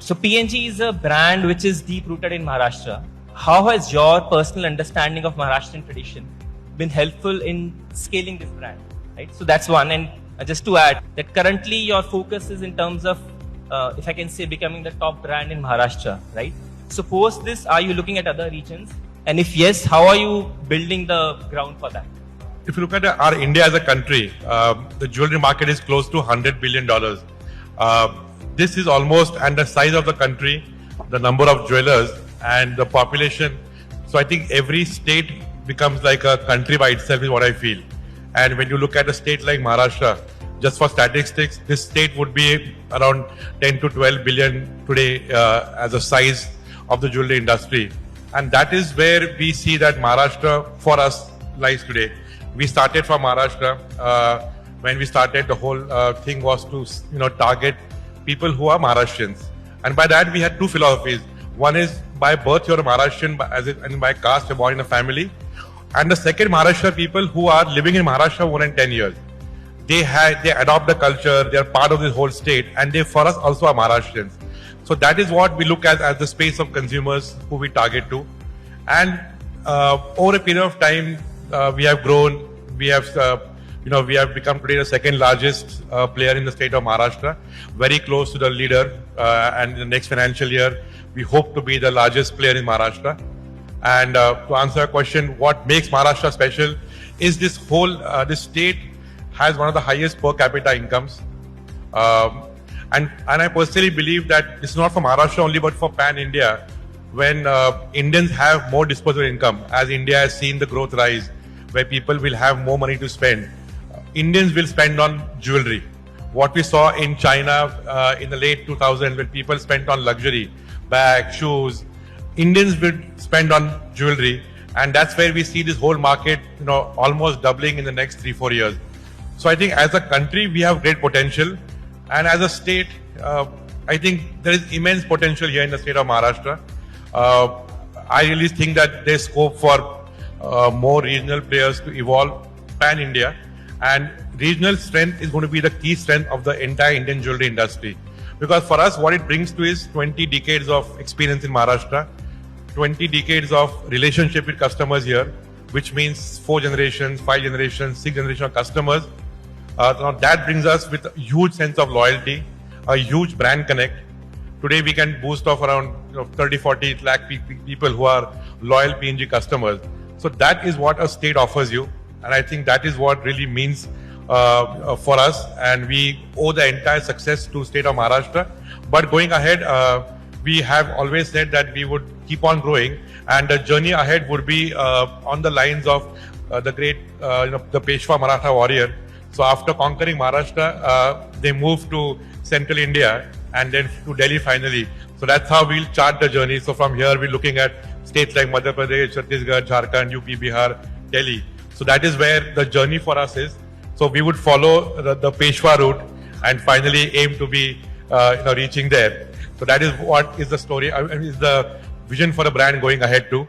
So PNG is a brand which is deep rooted in Maharashtra. How has your personal understanding of Maharashtrian tradition been helpful in scaling this brand? Right. So that's one. And just to add that currently your focus is in terms of, if I can say, becoming the top brand in Maharashtra. Right. So post this, are you looking at other regions? And if yes, how are you building the ground for that? If you look at our India as a country, the jewelry market is close to $100 billion. This is almost, and the size of the country, the number of jewelers and the population. So I think every state becomes like a country by itself is what I feel. And when you look at a state like Maharashtra, just for statistics, this state would be around 10 to 12 billion today as a size of the jewelry industry. And that is where we see that Maharashtra for us lies today. We started from Maharashtra. When we started, the whole thing was to target people who are Maharashtrians. And by that, we had two philosophies. One is by birth, you're a Maharashtrian, and by caste, you're born in a family. And the second, Maharashtra people who are living in Maharashtra more than 10 years. They adopt the culture, they are part of this whole state, and they for us also are Maharashtrians. So that is what we look at as the space of consumers who we target to. And over a period of time, we have grown. We have become today the second largest player in the state of Maharashtra, very close to the leader. And in the next financial year, we hope to be the largest player in Maharashtra. And to answer your question, what makes Maharashtra special is this whole, this state has one of the highest per capita incomes. And I personally believe that this is not for Maharashtra only, but for pan-India. When Indians have more disposable income, as India has seen the growth rise, where people will have more money to spend, Indians will spend on jewelry. What we saw in China in the late 2000s, when people spent on luxury, bags, shoes, Indians will spend on jewelry, and that's where we see this whole market, almost doubling in the next 3-4 years. So I think as a country, we have great potential, and as a state, I think there is immense potential here in the state of Maharashtra. I really think that there's scope for more regional players to evolve pan-India, and regional strength is going to be the key strength of the entire Indian jewelry industry. Because for us, what it brings to is 20 decades of experience in Maharashtra, 20 decades of relationship with customers here, which means 4 generations, 5 generations, 6 generations of customers. Now that brings us with a huge sense of loyalty, a huge brand connect. Today we can boast of around 30-40 lakh people who are loyal PNG customers. So that is what a state offers you, and I think that is what really means for us, and we owe the entire success to state of Maharashtra. But going ahead, we have always said that we would keep on growing, and the journey ahead would be on the lines of the great, the Peshwa Maratha warrior. So after conquering Maharashtra, they moved to central India and then to Delhi finally. So that's how we'll chart the journey. So from here, we're looking at states like Madhya Pradesh, Chhattisgarh, Jharkhand, UP, Bihar, Delhi. So that is where the journey for us is. So we would follow the Peshwa route and finally aim to be reaching there. So that is what is the story, is the vision for the brand going ahead too.